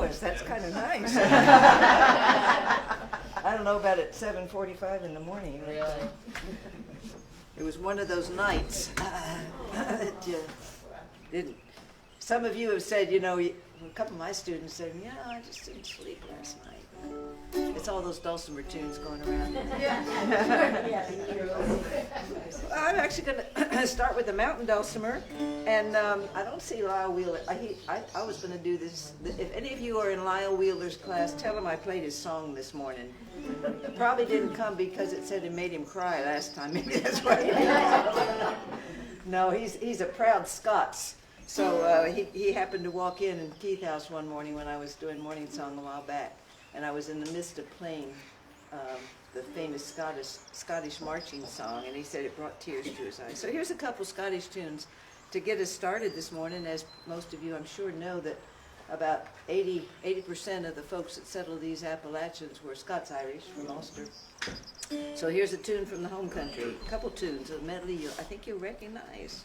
hours. That's kind of nice. I don't know about at 7:45 in the morning. Really? It was one of those nights. Some of you have said, a couple of my students said, I just didn't sleep last night. It's all those dulcimer tunes going around. I'm actually going to start with the Mountain Dulcimer, and I don't see Lyle Wheeler. I was going to do this. If any of you are in Lyle Wheeler's class, tell him I played his song this morning. Probably didn't come because it said it made him cry last time. Maybe that's why he didn't. No, he's a proud Scots. So he happened to walk in Keith House one morning when I was doing Morningsong a while back, and I was in the midst of playing the famous Scottish marching song, and he said it brought tears to his eyes. So here's a couple Scottish tunes to get us started this morning. As most of you, I'm sure, know that about 80% of the folks that settled these Appalachians were Scots-Irish from Ulster. So here's a tune from the home country, a couple tunes, a medley I think you'll recognize.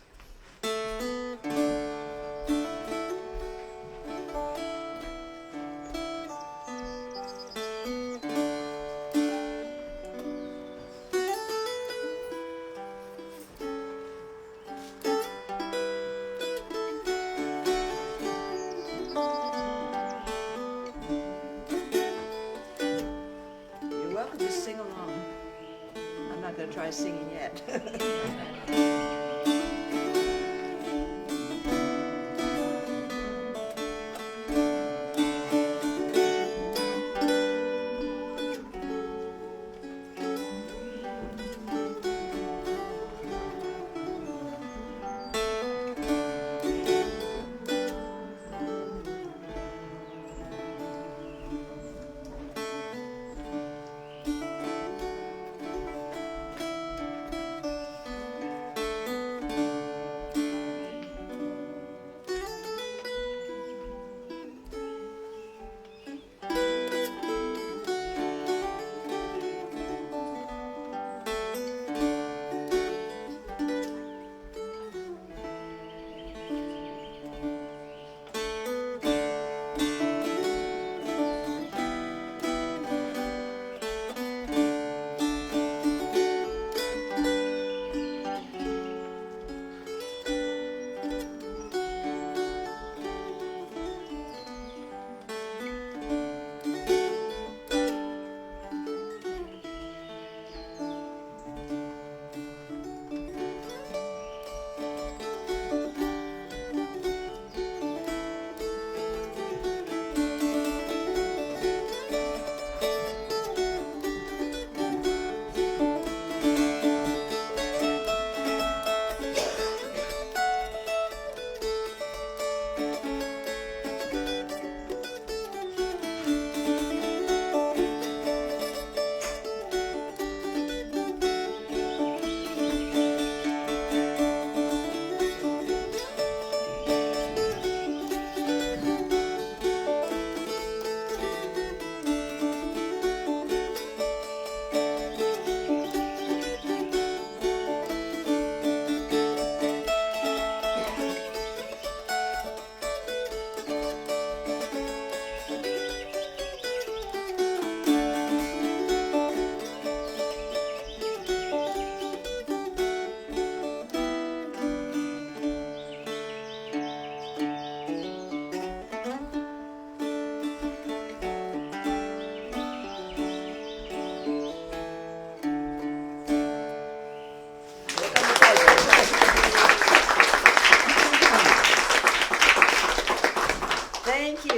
You're welcome to sing along. I'm not going to try singing yet.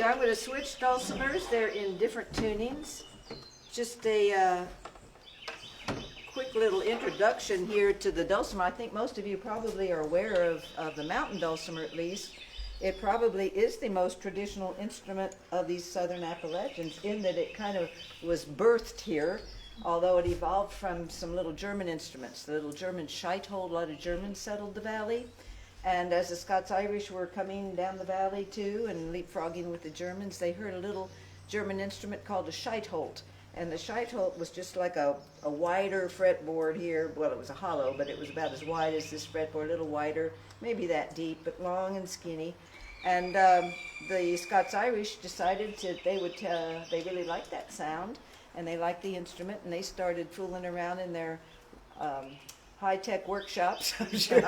I'm going to switch dulcimers. They're in different tunings. Just a quick little introduction here to the dulcimer. I think most of you probably are aware of the Mountain Dulcimer, at least. It probably is the most traditional instrument of these southern Appalachians in that it kind of was birthed here, although it evolved from some little German instruments. The little German Scheithold, a lot of Germans settled the valley. And as the Scots-Irish were coming down the valley too and leapfrogging with the Germans, they heard a little German instrument called a Scheithold. And the Scheithold was just like a wider fretboard here. Well, it was a hollow, but it was about as wide as this fretboard, a little wider, maybe that deep, but long and skinny. And the Scots-Irish decided they really liked that sound, and they liked the instrument, and they started fooling around in their high-tech workshops, I'm sure.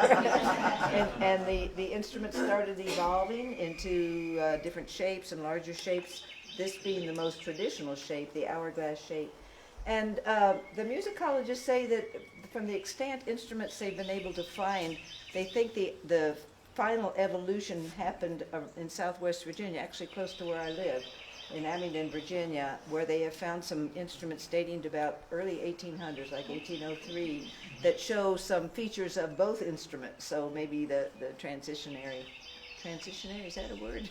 and the instrument started evolving into different shapes and larger shapes, this being the most traditional shape, the hourglass shape. And the musicologists say that from the extant instruments they've been able to find, they think the final evolution happened in Southwest Virginia, actually close to where I live, in Abingdon, Virginia, where they have found some instruments dating to about early 1800s, like 1803, that show some features of both instruments. So maybe the transitionary, is that a word?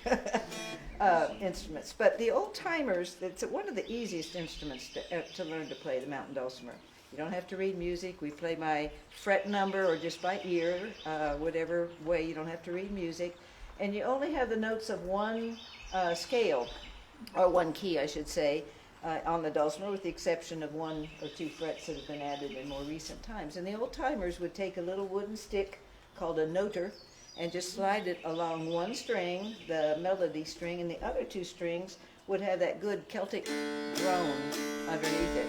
Instruments. But the old timers, it's one of the easiest instruments to learn to play, the Mountain Dulcimer. You don't have to read music. We play by fret number or just by ear, whatever way. You don't have to read music. And you only have the notes of one scale, or one key, I should say, on the dulcimer, with the exception of 1 or 2 frets that have been added in more recent times. And the old timers would take a little wooden stick called a noter and just slide it along one string, the melody string, and the other 2 strings would have that good Celtic drone underneath it.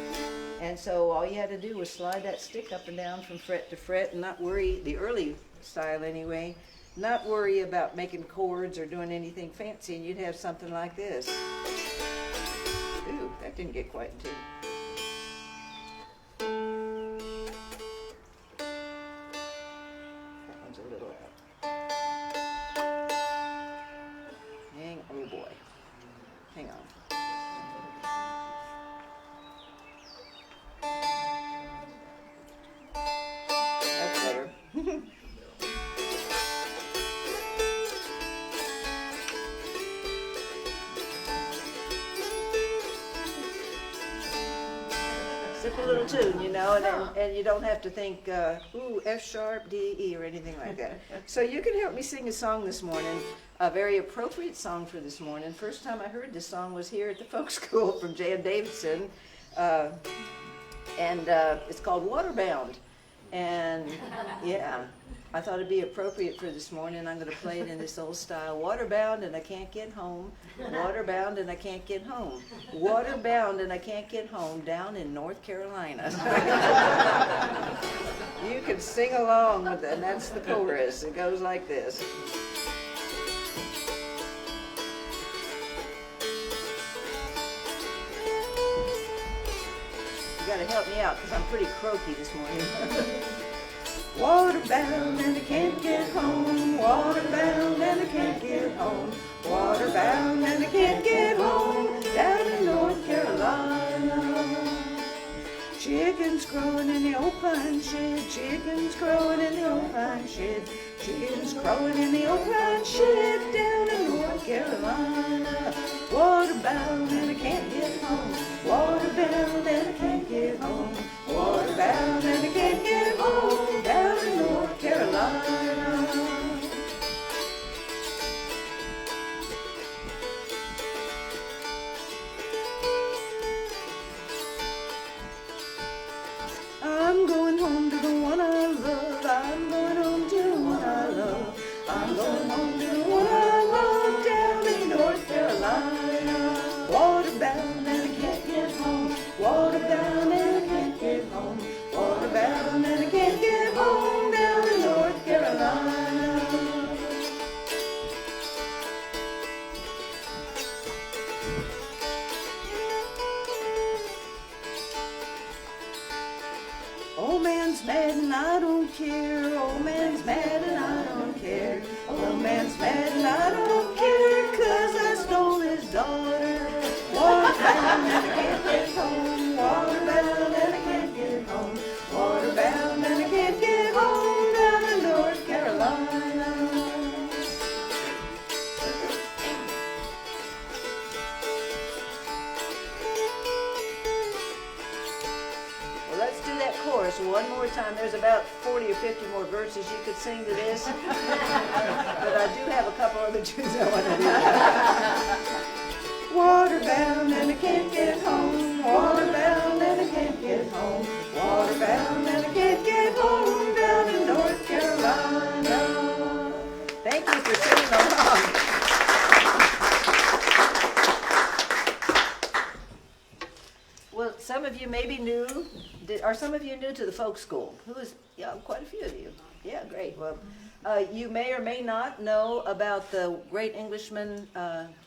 And so all you had to do was slide that stick up and down from fret to fret and not worry, the early style anyway, not worry about making chords or doing anything fancy, and you'd have something like this. Ooh, that didn't get quite in tune. That one's a little out. Oh boy. Hang on. That's better. Simple little tune, you know, and you don't have to think, ooh, F sharp, D, E, or anything like that. So you can help me sing a song this morning, a very appropriate song for this morning. First time I heard this song was here at the folk school from J.M. Davidson, and it's called Waterbound. And yeah, I thought it'd be appropriate for this morning. I'm going to play it in this old style. Waterbound and I can't get home. Waterbound and I can't get home. Waterbound and I can't get home down in North Carolina. You can sing along with it, and that's the chorus. It goes like this. You got to help me out because I'm pretty croaky this morning. Waterbound and I can't get home. Waterbound and I can't get home. Waterbound and I can't get home down in North Carolina. Chickens crowing in the old pine shed. Chickens crowing in the old pine shed. Chickens crowing in the old pine shed down in North Carolina. Waterbound and I can't get home. Waterbound and I can't get home. Waterbound and I can't get home down in North Carolina. I'm going home to the one I love. I'm going home to the one I love. I'm going home to the one I love down in North Carolina. Waterbound and I can't get home. Waterbound and I can't get home. Waterbound and I can't get home down in North Carolina. Old man's mad and I don't care. Old man's mad and I don't care. Old man's mad and I don't care 'cause I stole his daughter. Waterbound and I can't get home. Waterbound and I can't get home. Waterbound and I can't get home down in North Carolina. Well, let's do that chorus one more time. There's about 40 or 50 more verses you could sing to this. But I do have a couple other tunes I want to do. Waterbound and I can't get home. Waterbound and I can't get home. Waterbound and I can't get home down in North Carolina. Thank you for singing along. some of you may be new. Are some of you new to the folk school? Who is? Yeah, quite a few of you. Yeah, great. Well, you may or may not know about the great Englishman,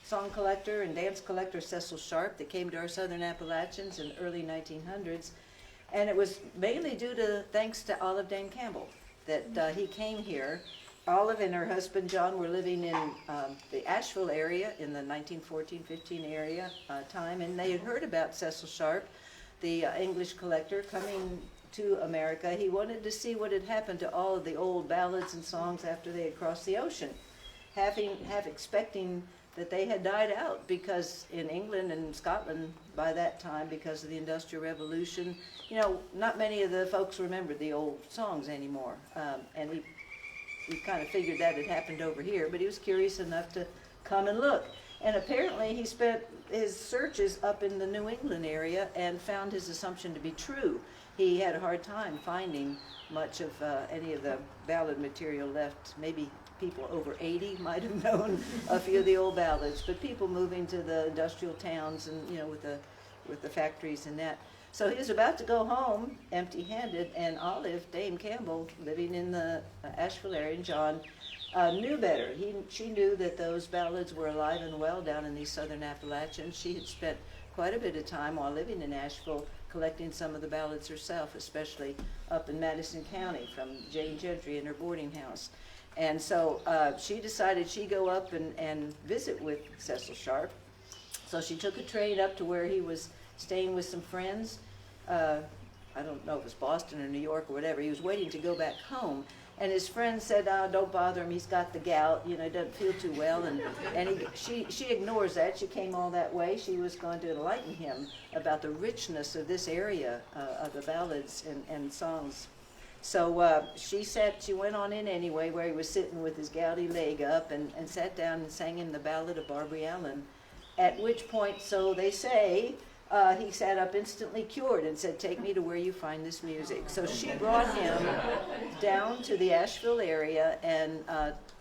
song collector and dance collector Cecil Sharp that came to our southern Appalachians in the early 1900s. And it was mainly thanks to Olive Dane Campbell that he came here. Olive and her husband John were living in the Asheville area in the 1914-15 area time, and they had heard about Cecil Sharp, the English collector, coming to America. He wanted to see what had happened to all of the old ballads and songs after they had crossed the ocean, half expecting that they had died out, because in England and Scotland by that time, because of the Industrial Revolution, not many of the folks remembered the old songs anymore, and we kind of figured that had happened over here, but he was curious enough to come and look. And apparently he spent his searches up in the New England area and found his assumption to be true. He had a hard time finding much of any of the ballad material left. Maybe people over 80 might have known a few of the old ballads, but people moving to the industrial towns and, with the factories and that. So he was about to go home empty-handed, and Olive, Dame Campbell, living in the Asheville area, and John knew better. She knew that those ballads were alive and well down in these southern Appalachians. She had spent quite a bit of time while living in Asheville collecting some of the ballads herself, especially up in Madison County from Jane Gentry in her boarding house. And so she decided she'd go up and visit with Cecil Sharp. So she took a train up to where he was staying with some friends. I don't know if it was Boston or New York or whatever. He was waiting to go back home. And his friend said, don't bother him, he's got the gout, he doesn't feel too well. And she ignores that. She came all that way. She was going to enlighten him about the richness of this area of the ballads and songs. So she went on in anyway, where he was sitting with his gouty leg up, and sat down and sang him the ballad of Barbary Allen. At which point, so they say, he sat up instantly cured and said, take me to where you find this music. So she brought him down to the Asheville area and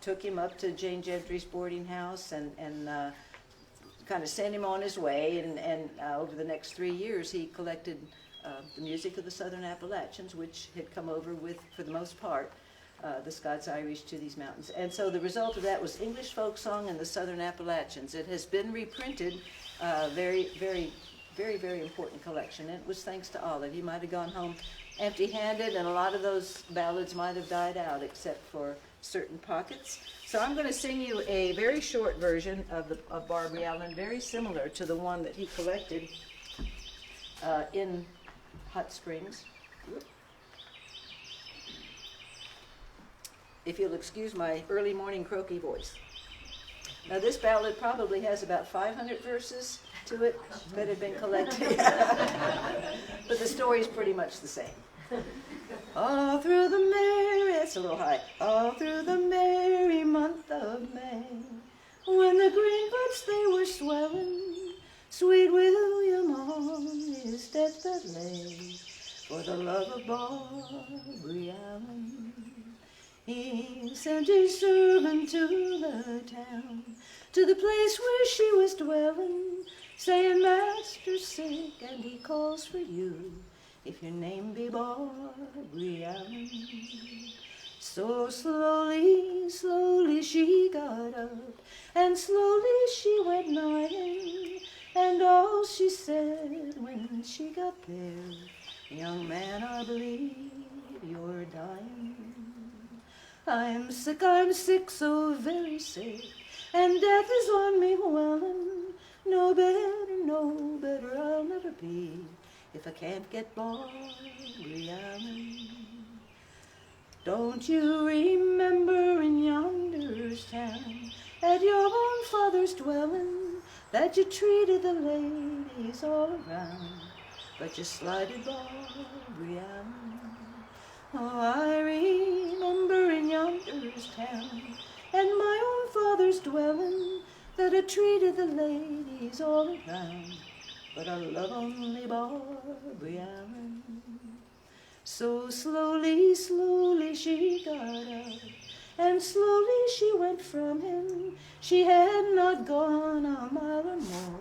took him up to Jane Gentry's boarding house and kind of sent him on his way. And over the next 3 years, he collected the music of the Southern Appalachians, which had come over with, for the most part, the Scots-Irish to these mountains. And so the result of that was English folk song and the Southern Appalachians. It has been reprinted, very, very, very, very important collection. And it was thanks to Olive. He might have gone home empty-handed, and a lot of those ballads might have died out, except for certain pockets. So I'm going to sing you a very short version of Barbary Allen, very similar to the one that he collected in Hot Springs. If you'll excuse my early morning croaky voice. Now this ballad probably has about 500 verses to it that have been collected. But the story is pretty much the same. All through the merry, it's a little high. All through the merry month of May, when the green buds they were swelling, sweet William on his deathbed lay, for the love of Barbary Allen. He sent his servant to the town, to the place where she was dwelling, saying, Master's sick, and he calls for you, if your name be Barbary Allen. So slowly, slowly she got up, and slowly she went nigh him, and all she said when she got there, young man, I believe you're dying. I'm sick, so very sick, and death is on me welling. No better I'll never be, if I can't get Barbary Allen. Don't you remember in yonder's town, at your own father's dwelling, that you treated the ladies all around, but you slighted Barbary Allen? Oh, I remember in yonder's town, and my own father's dwelling, that I treated the ladies all around, but I love only Barbary Allen. So slowly, slowly she got up, and slowly she went from him. She had not gone a mile or more,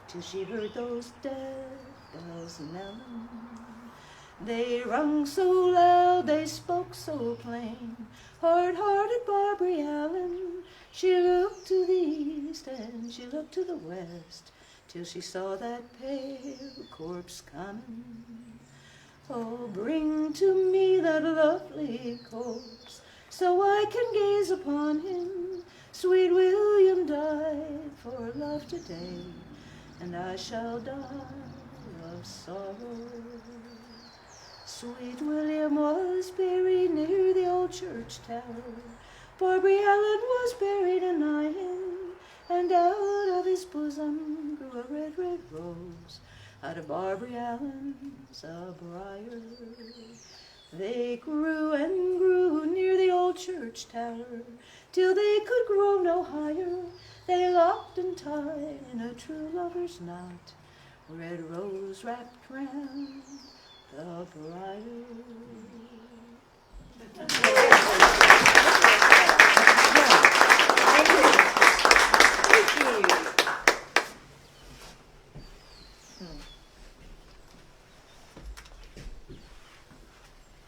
till she heard those death bells knellin'. They rung so loud, they spoke so plain, hard-hearted Barbary Allen. She looked to the east and she looked to the west, till she saw that pale corpse coming. Oh, bring to me that lovely corpse, so I can gaze upon him. Sweet William died for love today, and I shall die of sorrow. Sweet William was buried near the old church tower. Barbary Allen was buried anigh him, and out of his bosom grew a red, red rose. Out of Barbary Allen's a briar. They grew and grew near the old church tower, till they could grow no higher. They locked and tied in a true lover's knot, red rose wrapped round the briar.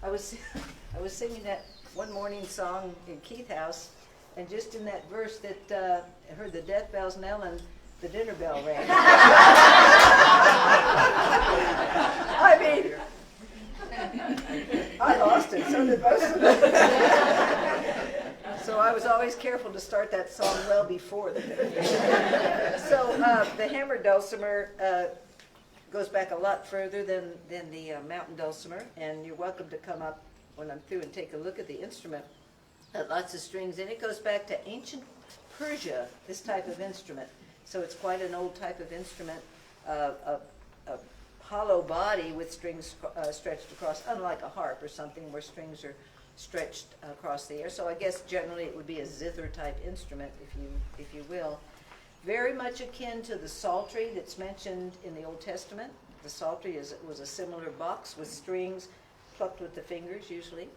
I was singing that one morning song in Keith House, and just in that verse that I heard the death bells knell and the dinner bell rang. I mean, I lost it, so did most of them. So I was always careful to start that song well before the dinner bell. So the hammer dulcimer goes back a lot further than the mountain dulcimer, and you're welcome to come up when I'm through and take a look at the instrument. Lots of strings, and it goes back to ancient Persia, this type of instrument. So it's quite an old type of instrument, a hollow body with strings stretched across, unlike a harp or something where strings are stretched across the air. So I guess generally it would be a zither type instrument, if you will. Very much akin to the psaltery that's mentioned in the Old Testament. The psaltery was a similar box with strings plucked with the fingers usually.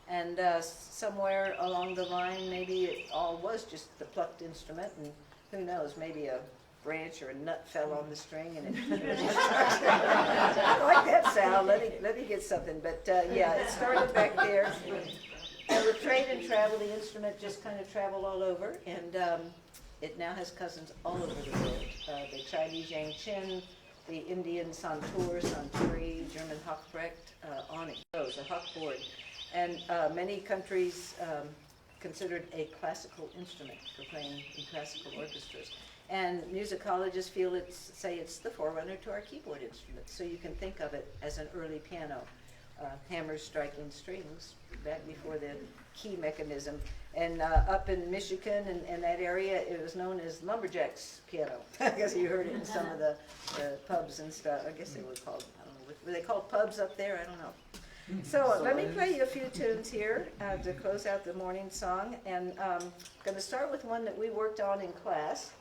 And somewhere along the line, maybe it all was just the plucked instrument, and who knows, maybe a branch or a nut fell on the string and it I like that sound. Let me get something. But yeah, it started back there. And with trade and travel, the instrument just kind of traveled all over, and it now has cousins all over the world. The Chinese Yangqin, the Indian santur, santuri, German Hochbrecht, on it goes, a hochboard. And many countries considered a classical instrument for playing in classical orchestras. And musicologists say it's the forerunner to our keyboard instrument. So you can think of it as an early piano, hammers striking strings back before the key mechanism. And up in Michigan and that area, it was known as lumberjack's piano. I guess you heard it in some of the pubs and stuff. I guess they were called, I don't know, were they called pubs up there? I don't know. So let me play you a few tunes here to close out the morning song. And I'm going to start with one that we worked on in class.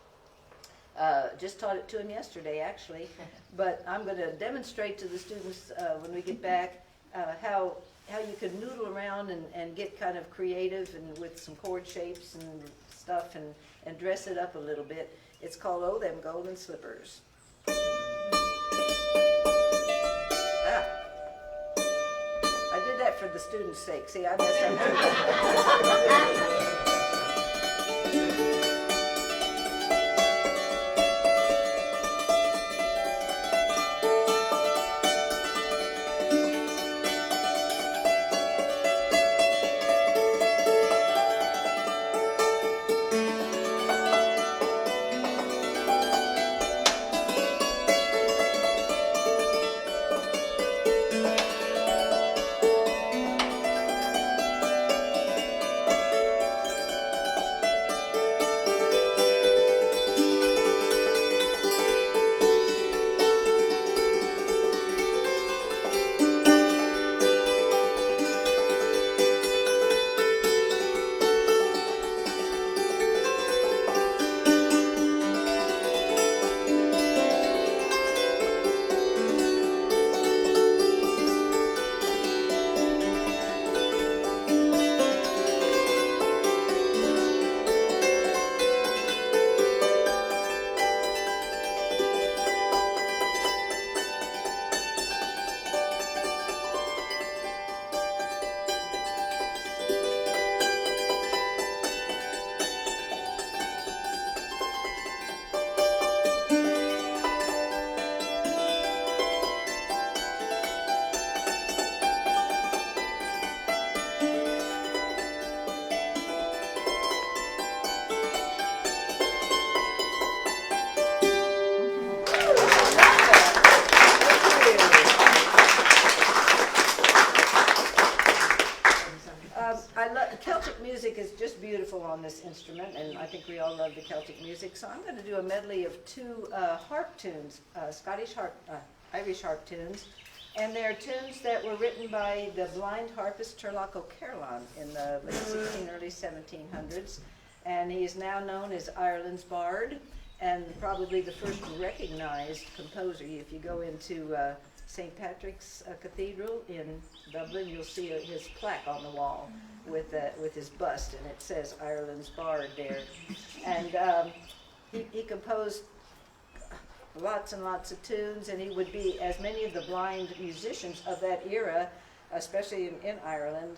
Just taught it to them yesterday, actually. But I'm going to demonstrate to the students when we get back how you can noodle around and get kind of creative and with some chord shapes and stuff and dress it up a little bit. It's called Oh, Them Golden Slippers. I did that for the students' sake. See, I messed up too. successful on this instrument, and I think we all love the Celtic music. So I'm going to do a medley of two harp tunes, Scottish harp, Irish harp tunes. And they're tunes that were written by the blind harpist Turlough O'Carolan in the late early 1700s. And he is now known as Ireland's bard, and probably the first recognized composer. If you go into St. Patrick's Cathedral in Dublin, you'll see his plaque on the wall with his bust, and it says Ireland's bard there. And he composed lots and lots of tunes, and he would be, as many of the blind musicians of that era, especially in Ireland,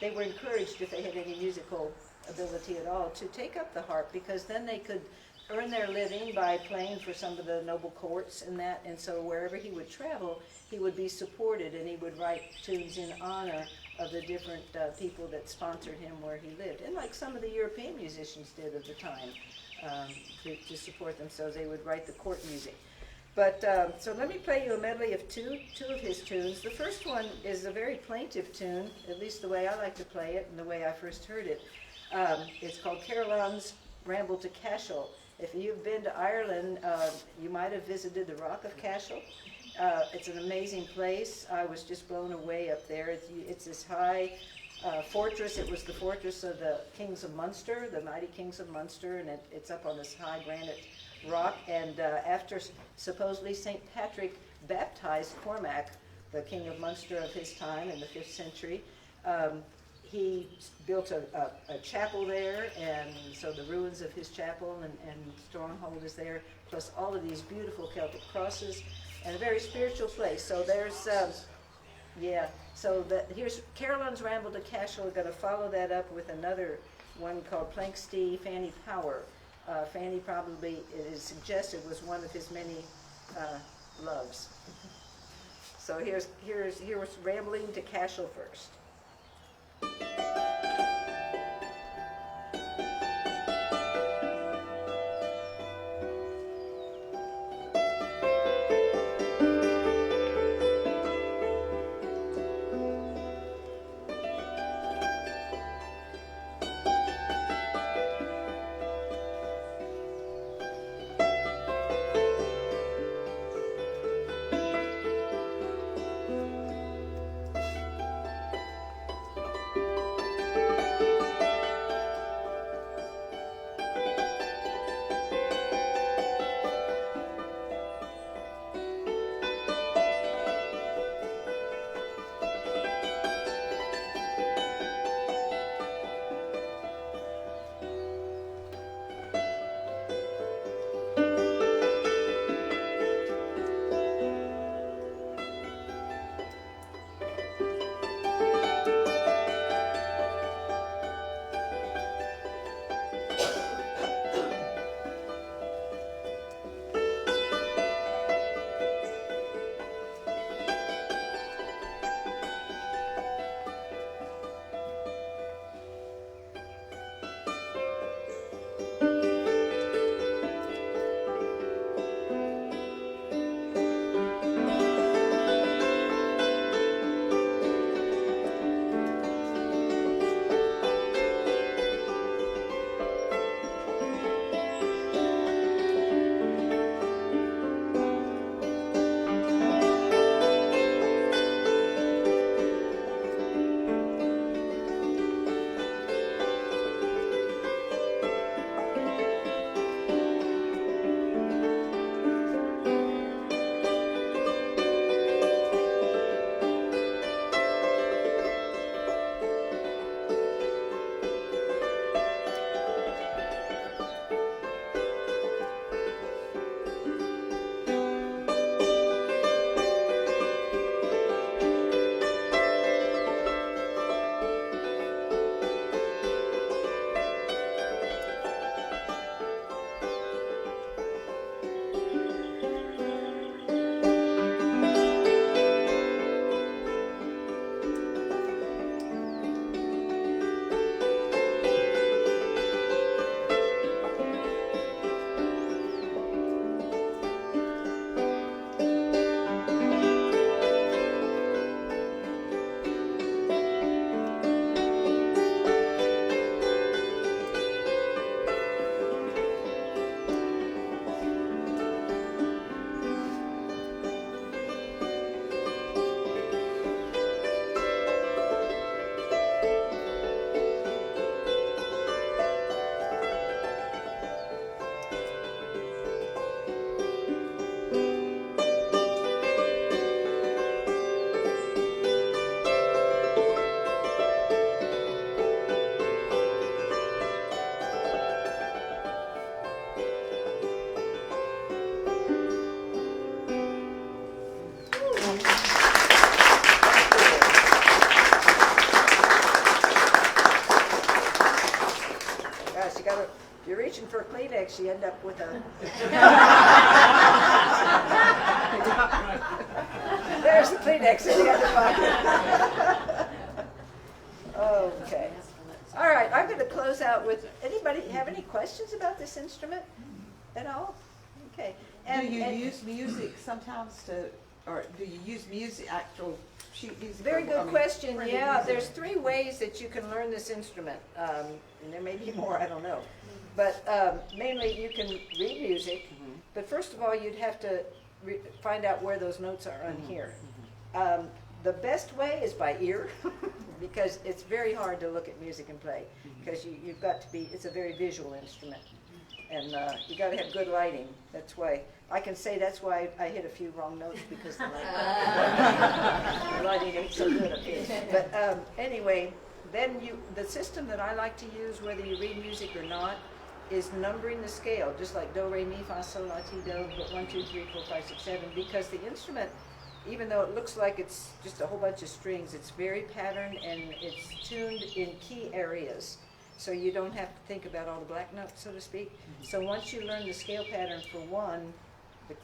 they were encouraged, if they had any musical ability at all, to take up the harp, because then they could earn their living by playing for some of the noble courts and that. And so wherever he would travel, he would be supported, and he would write tunes in honor of the different people that sponsored him where he lived. And like some of the European musicians did at the time, to support themselves, they would write the court music. But so let me play you a medley of two of his tunes. The first one is a very plaintive tune, at least the way I like to play it and the way I first heard it. It's called Carolan's Ramble to Cashel. If you've been to Ireland, you might have visited the Rock of Cashel. It's an amazing place. I was just blown away up there. It's this high fortress. It was the fortress of the kings of Munster, the mighty kings of Munster, and it's up on this high granite rock. And after supposedly St. Patrick baptized Cormac, the king of Munster of his time in the 5th century, he built a chapel there, and so the ruins of his chapel and stronghold is there, plus all of these beautiful Celtic crosses, and a very spiritual place. So there's, here's Carolan's Ramble to Cashel. We're going to follow that up with another one called Planxty Fanny Power. Fanny probably, it is suggested, was one of his many loves. So here's Rambling to Cashel first. Kleenex, you end up with a... There's the Kleenex in the other pocket. Okay. All right, I'm going to close out with, anybody have any questions about this instrument at all? Okay. Do you use music sometimes or do you use music, actual sheet music? Very good question. Yeah, there's 3 ways that you can learn this instrument. And there may be more, I don't know. But mainly you can read music. But first of all, you'd have to find out where those notes are on here. The best way is by ear, because it's very hard to look at music and play, because you've got to be, it's a very visual instrument. And you got to have good lighting. That's why, I can say that's why I hit a few wrong notes, because the lighting ain't so good up here. But anyway, then the system that I like to use, whether you read music or not, is numbering the scale, just like do, re, mi, fa, sol, la, ti, do, but 1, 2, 3, 4, 5, 6, 7, because the instrument, even though it looks like it's just a whole bunch of strings, it's very patterned and it's tuned in key areas. So you don't have to think about all the black notes, so to speak. So once you learn the scale pattern for one,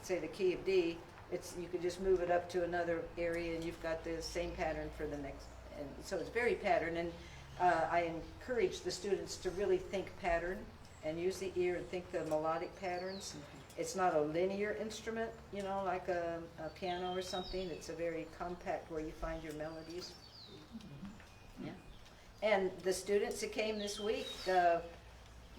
say the key of D, you can just move it up to another area and you've got the same pattern for the next. And so it's very patterned, and I encourage the students to really think pattern and use the ear and think the melodic patterns. It's not a linear instrument, you know, like a piano or something. It's a very compact where you find your melodies. Yeah. And the students that came this week, the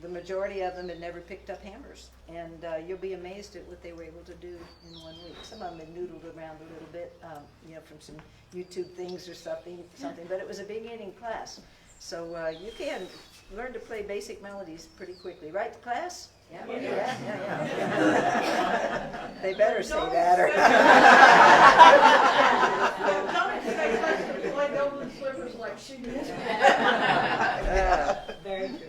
majority of them had never picked up hammers. And you'll be amazed at what they were able to do in 1 week. Some of them had noodled around a little bit, you know, from some YouTube things or something. But it was a beginning class. So you can learn to play basic melodies pretty quickly. Right, class? Yeah. They better say that. Or Don't expect to play golden slippers like she did. Very true.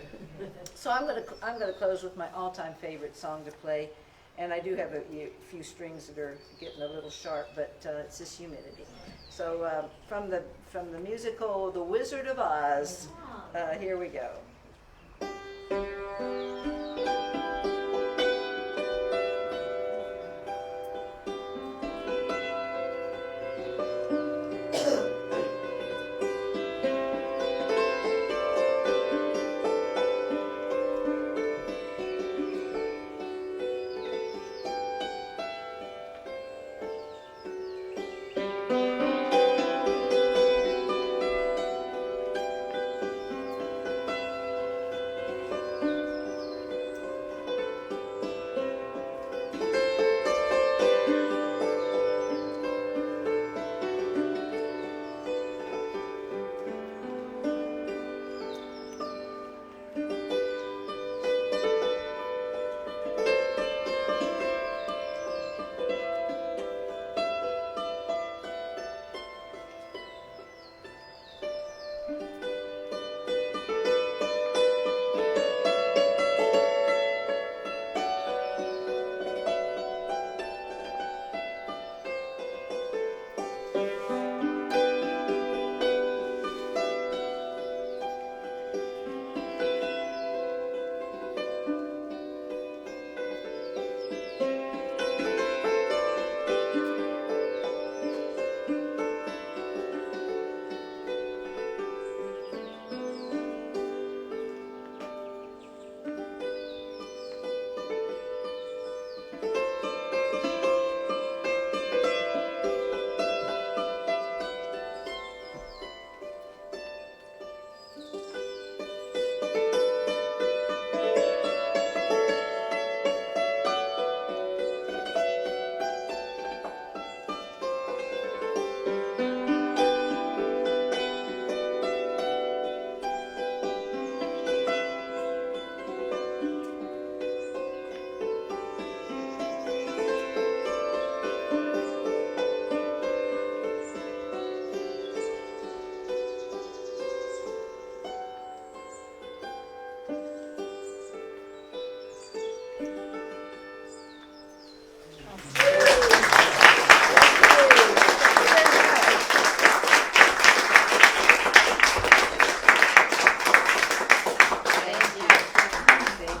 So I'm gonna close with my all-time favorite song to play, and I do have a few strings that are getting a little sharp, but it's this humidity. So from the musical The Wizard of Oz, here we go.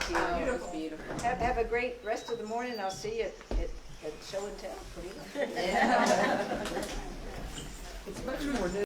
Thank you. Oh, it was beautiful. Have a great rest of the morning. I'll see you at show and tell. Pretty much. It's much more new.